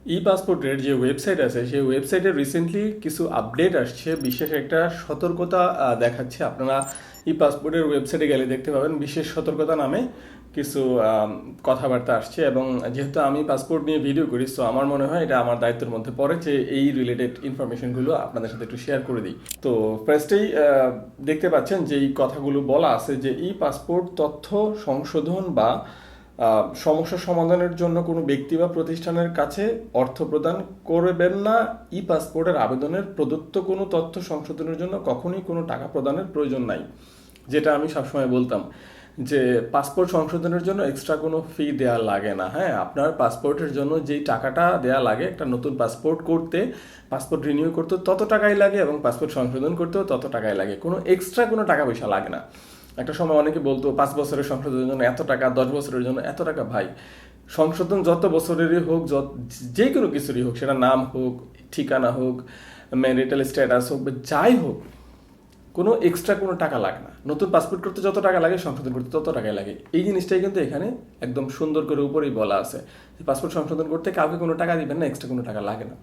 ই পাসপোর্টের যে ওয়েবসাইট আছে সেই ওয়েবসাইটে রিসেন্টলি কিছু আপডেট আসছে, বিশেষ একটা সতর্কতা দেখাচ্ছে। আপনারা ই পাসপোর্টের ওয়েবসাইটে গেলে দেখতে পাবেন বিশেষ সতর্কতা নামে কিছু কথাবার্তা আসছে। এবং যেহেতু আমি পাসপোর্ট নিয়ে ভিডিও করি, সো আমার মনে হয় এটা আমার দায়িত্বের মধ্যে পড়ে যে এই রিলেটেড ইনফরমেশনগুলো আপনাদের সাথে একটু শেয়ার করে দিই। তো ফার্স্টেই দেখতে পাচ্ছেন যে এই কথাগুলো বলা আছে যে ই পাসপোর্ট তথ্য সংশোধন বা সমস্যা সমাধানের জন্য কোনো ব্যক্তি বা প্রতিষ্ঠানের কাছে অর্থ প্রদান করবেন না। ই পাসপোর্টের আবেদনের প্রদত্ত কোনো তথ্য সংশোধনের জন্য কখনোই কোনো টাকা প্রদানের প্রয়োজন নাই। যেটা আমি সবসময় বলতাম যে পাসপোর্ট সংশোধনের জন্য এক্সট্রা কোনো ফি দেওয়া লাগে না। হ্যাঁ, আপনার পাসপোর্টের জন্য যেই টাকাটা দেওয়া লাগে একটা নতুন পাসপোর্ট করতে, পাসপোর্ট রিনিউ করতে তত টাকাই লাগে, এবং পাসপোর্ট সংশোধন করতেও তত টাকাই লাগে। কোনো এক্সট্রা কোনো টাকা পয়সা লাগে না। একটা সময় অনেকে বলতো 5 বছরের সংশোধনের জন্য এত টাকা, 10 বছরের জন্য এত টাকা। ভাই, সংশোধন যত বছরেরই হোক, যে কোনো কিছুরই হোক, সেটা নাম হোক, ঠিকানা হোক, ম্যারিটাল স্ট্যাটাস হোক, বা যাই হোক, কোনো এক্সট্রা কোনো টাকা লাগে না। নতুন পাসপোর্ট করতে যত টাকা লাগে, সংশোধন করতে তত টাকাই লাগে। এই জিনিসটাই কিন্তু এখানে একদম সুন্দর করে উপরেই বলা আছে যে পাসপোর্ট সংশোধন করতে কাউকে কোনো টাকা দিবেন না, এক্সট্রা কোনো টাকা লাগে না।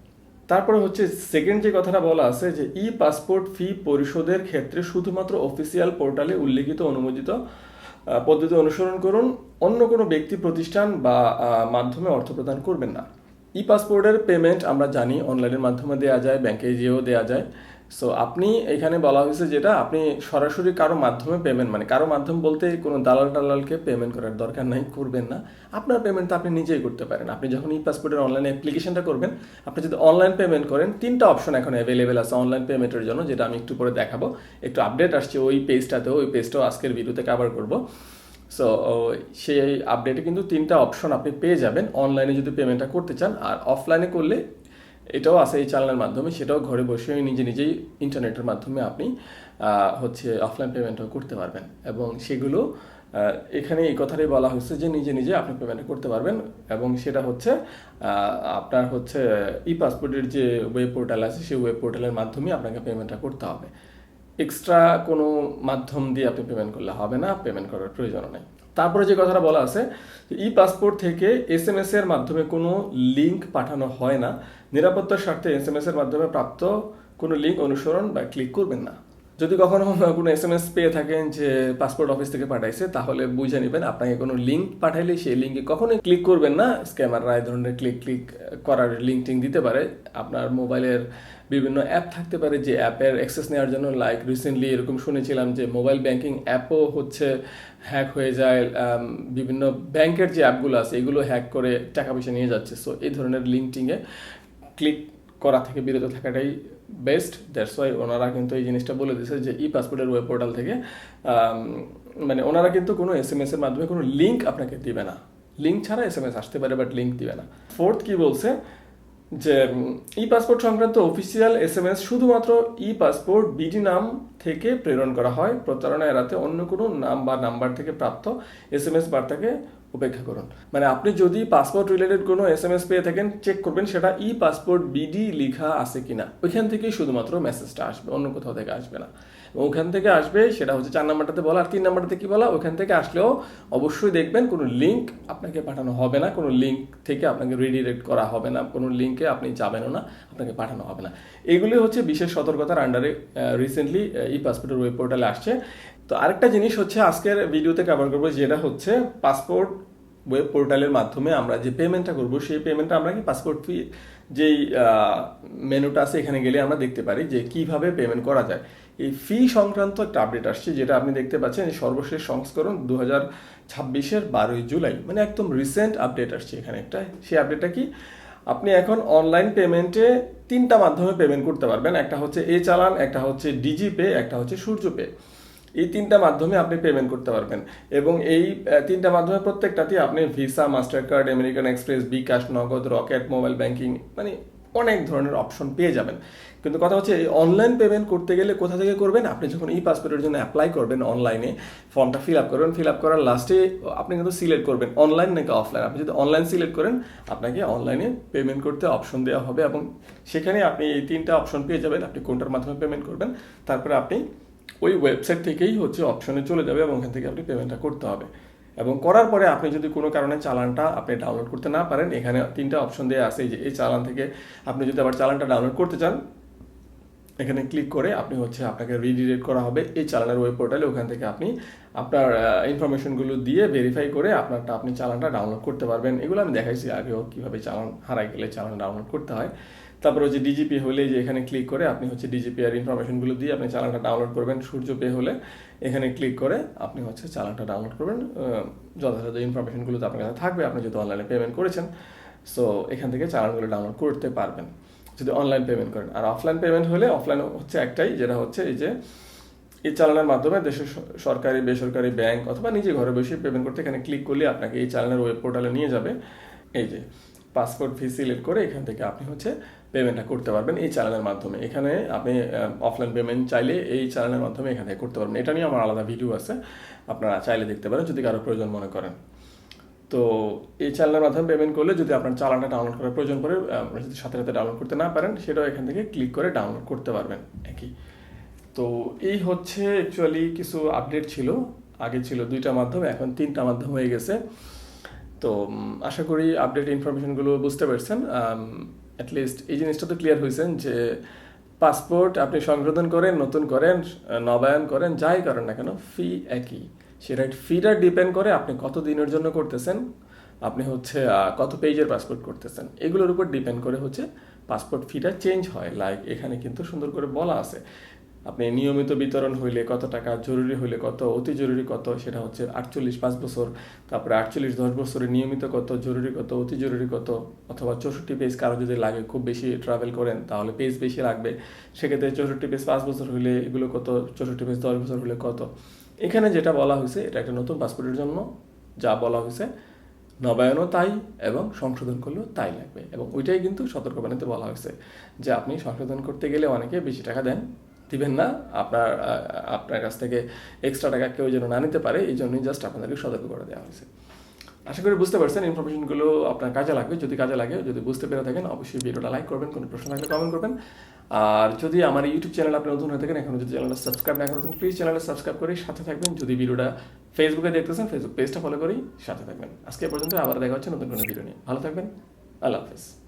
তারপরে হচ্ছে সেকেন্ড যে কথাটা বলা আছে যে ই পাসপোর্ট ফি পরিশোধের ক্ষেত্রে শুধুমাত্র অফিসিয়াল পোর্টালে উল্লেখিত অনুমোদিত পদ্ধতি অনুসরণ করুন, অন্য কোনো ব্যক্তি, প্রতিষ্ঠান বা মাধ্যমে অর্থ প্রদান করবেন না। ই পাসপোর্টের পেমেন্ট আমরা জানি অনলাইনের মাধ্যমে দেওয়া যায়, ব্যাংকে যেও দেওয়া যায়। সো আপনি এখানে বলা হয়েছে যেটা আপনি সরাসরি কারো মাধ্যমে পেমেন্ট, মানে কারো মাধ্যম বলতে কোনো দালাল টালালকে পেমেন্ট করার দরকার নাই, করবেন না। আপনার পেমেন্ট তো আপনি নিজেই করতে পারেন। আপনি যখন ই পাসপোর্টের অনলাইন অ্যাপ্লিকেশনটা করবেন, আপনি যদি অনলাইন পেমেন্ট করেন, 3টা অপশন এখন অ্যাভেলেবেল আছে অনলাইন পেমেন্টের জন্য, যেটা আমি একটু পরে দেখাবো। একটু আপডেট আসছে ওই পেজটাতেও, ওই পেজটাও আজকের ভিডিওতে কভার করবো। সো সেই আপডেটে কিন্তু 3টা অপশন আপনি পেয়ে যাবেন অনলাইনে যদি পেমেন্টটা করতে চান। আর অফলাইনে করলে এটাও আছে এই চ্যানেলের মাধ্যমে, সেটাও ঘরে বসে নিজেই ইন্টারনেটের মাধ্যমে আপনি হচ্ছে অফলাইন পেমেন্টও করতে পারবেন। এবং সেগুলো এখানে এই কথাটাই বলা হয়েছে যে নিজে আপনি পেমেন্ট করতে পারবেন। এবং সেটা হচ্ছে আপনার হচ্ছে ই পাসপোর্টের যে ওয়েব পোর্টাল আছে সেই ওয়েব পোর্টালের মাধ্যমে আপনাকে পেমেন্টটা করতে হবে। এক্সট্রা কোনো মাধ্যম দিয়ে আপনি পেমেন্ট করলে হবে না, পেমেন্ট করার প্রয়োজন নেই। তারপরে যে কথাটা বলা আছে, ই পাসপোর্ট থেকে SMS এর মাধ্যমে কোনো লিঙ্ক পাঠানো হয় না। নিরাপত্তার স্বার্থে SMS এর মাধ্যমে প্রাপ্ত কোনো লিঙ্ক অনুসরণ বা ক্লিক করবেন না। যদি কখনো কোনো SMS পেয়ে থাকেন যে পাসপোর্ট অফিস থেকে পাঠাইছে, তাহলে বুঝে নেবেন আপনাকে কোনো লিঙ্ক পাঠাইলে সেই লিঙ্কে কখনোই ক্লিক করবেন না। স্ক্যামাররা এই ধরনের ক্লিক করার লিঙ্ক টিঙ্ক দিতে পারে। আপনার মোবাইলের বিভিন্ন অ্যাপ থাকতে পারে যে অ্যাপের অ্যাক্সেস নেওয়ার জন্য, লাইক রিসেন্টলি এরকম শুনেছিলাম যে মোবাইল ব্যাংকিং অ্যাপও হচ্ছে হ্যাক হয়ে যায়। বিভিন্ন ব্যাংকের যে অ্যাপগুলো আছে এগুলো হ্যাক করে টাকা পয়সা নিয়ে যাচ্ছে। সো এই ধরনের লিঙ্ক টিঙ্কে ক্লিক করা থেকে বিরত থাকাটাই বেস্ট। দ্যাটস ওয়াই ওনারা কিন্তু এই জিনিসটা বলে দিয়েছে যে ই পাসপোর্টের ওয়েব পোর্টাল থেকে মানে ওনারা কিন্তু কোনো SMS এর মাধ্যমে কোনো লিঙ্ক আপনাকে দিবে না। লিঙ্ক ছাড়া SMS আসতে পারে, বাট লিঙ্ক দিবে না। ফোর্থ কি বলছে যে ই পাসপোর্ট সংক্রান্ত অফিসিয়াল SMS শুধুমাত্র ই পাসপোর্ট বিডি নাম থেকে প্রেরণ করা হয়। প্রতারণা এড়াতে অন্য কোনো নাম বা নাম্বার থেকে প্রাপ্ত SMS বার্তাকে উপেক্ষা করুন। মানে আপনি যদি পাসপোর্ট রিলেটেড কোনো SMS পেয়ে থাকেন, চেক করবেন সেটা ই পাসপোর্ট বিডি লেখা আছে কিনা। ওইখান থেকেই শুধুমাত্র মেসেজটা আসবে, অন্য কোথাও থেকে আসবে না। ওখান থেকে আসবে, সেটা হচ্ছে 4 নাম্বারটাতে বলা। আর 3 নাম্বারটাতে কি বলা, ওখান থেকে আসলেও অবশ্যই দেখবেন কোনো লিঙ্ক আপনাকে পাঠানো হবে না, কোনো লিঙ্ক থেকে আপনাকে রিডিরেক্ট করা হবে না, কোনো লিঙ্কে আপনি যাবেনও না, আপনাকে পাঠানো হবে না। এগুলি হচ্ছে বিশেষ সতর্কতার আন্ডারে রিসেন্টলি ই পাসপোর্টের ওয়েব পোর্টালে আসছে। তো আরেকটা জিনিস হচ্ছে আজকের ভিডিওতে কভার করবো, যেটা হচ্ছে পাসপোর্ট ওয়েব পোর্টালের মাধ্যমে আমরা যে পেমেন্টটা করবো, সেই পেমেন্টটা আমরা কি পাসপোর্ট ফি যেই মেনুটা আছে এখানে গেলে আমরা দেখতে পারি যে কিভাবে পেমেন্ট করা যায়। এই ফি সংক্রান্ত একটা আপডেট আসছে, যেটা আপনি দেখতে পাচ্ছেন সর্বশেষ সংস্করণ 2026-এর 12ই জুলাই, মানে একদম রিসেন্ট আপডেট আসছে এখানে একটা। সেই আপডেটটা কি, আপনি এখন অনলাইন পেমেন্টে 3টা মাধ্যমে পেমেন্ট করতে পারবেন। একটা হচ্ছে চালান, একটা হচ্ছে ডিজিপে, একটা হচ্ছে সূর্যপে। এই 3টা মাধ্যমে আপনি পেমেন্ট করতে পারবেন। এবং এই 3টা মাধ্যমে প্রত্যেকটাতেই আপনি Visa, Mastercard, American Express, bKash, Nagad, Rocket, mobile banking, মানে অনেক ধরনের অপশন পেয়ে যাবেন। কিন্তু কথা হচ্ছে এই অনলাইন পেমেন্ট করতে গেলে কোথা থেকে করবেন, আপনি যখন ই পাসপোর্টের জন্য অ্যাপ্লাই করবেন অনলাইনে, ফর্মটা ফিল আপ করবেন, ফিল আপ করার লাস্টে আপনি কিন্তু সিলেক্ট করবেন অনলাইন নাকি অফলাইন। আপনি যদি অনলাইন সিলেক্ট করেন, আপনাকে অনলাইনে পেমেন্ট করতে অপশন দেওয়া হবে, এবং সেখানে আপনি এই 3টা অপশন পেয়ে যাবেন আপনি কোনটার মাধ্যমে পেমেন্ট করবেন। তারপরে আপনি ওই ওয়েবসাইট থেকেই হচ্ছে অপশনে চলে যাবে এবং ওখান থেকে আপনি পেমেন্টটা করতে হবে। এবং করার পরে আপনি যদি কোনো কারণে চালানটা আপনি ডাউনলোড করতে না পারেন, এখানে 3টা অপশন দেওয়া আছে যে এই চালান থেকে আপনি যদি আবার চালানটা ডাউনলোড করতে চান, এখানে ক্লিক করে আপনি আপনাকে রিডিরেক্ট করা হবে এই চালানের ওয়েব পোর্টালে। ওখান থেকে আপনি আপনার ইনফরমেশনগুলো দিয়ে ভেরিফাই করে আপনি চালানটা ডাউনলোড করতে পারবেন। এগুলো আমি দেখাইছি আগেও কীভাবে চালান হারাই গেলে চালান ডাউনলোড করতে হয়। তারপরে ডিজিপি হলে যে এখানে ক্লিক করে আপনি ডিজিপি আর ইনফরমেশনগুলো দিয়ে আপনি চালানটা ডাউনলোড করবেন। সূর্য পে হলে এখানে ক্লিক করে আপনি চালানটা ডাউনলোড করবেন। যথাযথ ইনফরমেশনগুলো তো আপনার কাছে থাকবে, আপনি যদি অনলাইনে পেমেন্ট করেছেন। সো এখান থেকে চালানগুলো ডাউনলোড করতে পারবেন যদি অনলাইন পেমেন্ট করেন। আর অফলাইন পেমেন্ট হলে অফলাইন একটাই, যেটা এই চালানের মাধ্যমে দেশের সরকারি বেসরকারি ব্যাংক অথবা নিজে ঘরে বসে পেমেন্ট করতে এখানে ক্লিক করলে আপনাকে এই চালানের ওয়েব পোর্টালে নিয়ে যাবে। এই যে পাসপোর্ট ফি সিলেক্ট করে এখান থেকে আপনি পেমেন্টটা করতে পারবেন এই চালানের মাধ্যমে। এখানে আপনি অফলাইন পেমেন্ট চাইলে এই চালানের মাধ্যমে এখান থেকে করতে পারবেন। এটা নিয়ে আমার আলাদা ভিডিও আছে, আপনারা চাইলে দেখতে পারেন যদি কারো প্রয়োজন মনে করেন। তো এই চালানের মাধ্যমে পেমেন্ট করলে যদি আপনার চালানটা ডাউনলোড করার প্রয়োজন পড়ে, যদি সাথে সাথে ডাউনলোড করতে না পারেন, সেটাও এখান থেকে ক্লিক করে ডাউনলোড করতে পারবেন একই। তো এই অ্যাকচুয়ালি কিছু আপডেট ছিল, আগে ছিল 2টা মাধ্যম, এখন 3টা মাধ্যম হয়ে গেছে। তো আশা করি আপডেট ইনফরমেশনগুলো বুঝতে পারছেন। অ্যাটলিস্ট এই জিনিসটা তো ক্লিয়ার হয়েছেন যে পাসপোর্ট আপনি সংশোধন করেন, নতুন করেন, নবায়ন করেন, যাই করেন না কেন, ফি একই। সেটা ফিটা ডিপেন্ড করে আপনি কত দিনের জন্য করতেছেন, আপনি কত পেজের পাসপোর্ট করতেছেন, এগুলোর উপর ডিপেন্ড করে পাসপোর্ট ফিটা চেঞ্জ হয়। লাইক এখানে কিন্তু সুন্দর করে বলা আছে, আপনি নিয়মিত বিতরণ হইলে কত টাকা, জরুরি হইলে কত, অতি জরুরি কত, সেটা 48 5 বছর, তারপরে 48 10 বছরে নিয়মিত কত, জরুরি কত, অতি জরুরি কত, অথবা 64 পেজ কারো যদি লাগে, খুব বেশি ট্রাভেল করেন তাহলে পেজ বেশি লাগবে, সেক্ষেত্রে 64 পেজ 5 বছর হইলে এগুলো কত, 64 পেজ 10 বছর হলে কত। এখানে যেটা বলা হয়েছে এটা একটা নতুন পাসপোর্টের জন্য যা বলা হয়েছে, নবায়নও তাই এবং সংশোধন করলেও তাই লাগবে। এবং ওইটাই কিন্তু সতর্কবাণীতে বলা হয়েছে যে আপনি সংশোধন করতে গেলে অনেকে বেশি টাকা দিবেন না, আপনার কাছ থেকে এক্সট্রা টাকা কেউ যেন না নিতে পারে, এই জন্যই জাস্ট আপনাদেরকে সতর্ক করে দেওয়া হয়েছে। আশা করি বুঝতে পারছেন, ইনফরমেশনগুলো আপনার কাজে লাগবে। যদি কাজে লাগে, যদি বুঝতে পেরে থাকেন, অবশ্যই ভিডিওটা লাইক করবেন, কোনো প্রশ্ন থাকলে কমেন্ট করবেন। আর যদি আমার ইউটিউব চ্যানেল আপনি নতুন হয়ে থাকেন, এখনো যদি চ্যানেলটা সাবস্ক্রাইব না করেন, প্লিজ চ্যানেলটা সাবস্ক্রাইব করে সাথে থাকবেন। যদি ভিডিওটা ফেসবুকে দেখতেছেন, ফেসবুক পেজটা ফলো করেই সাথে থাকবেন। আজকে পর্যন্ত আবার দেখা হচ্ছে নতুন কোনো ভিডিও নিয়ে। ভালো থাকবেন, আল্লাহ হাফেজ।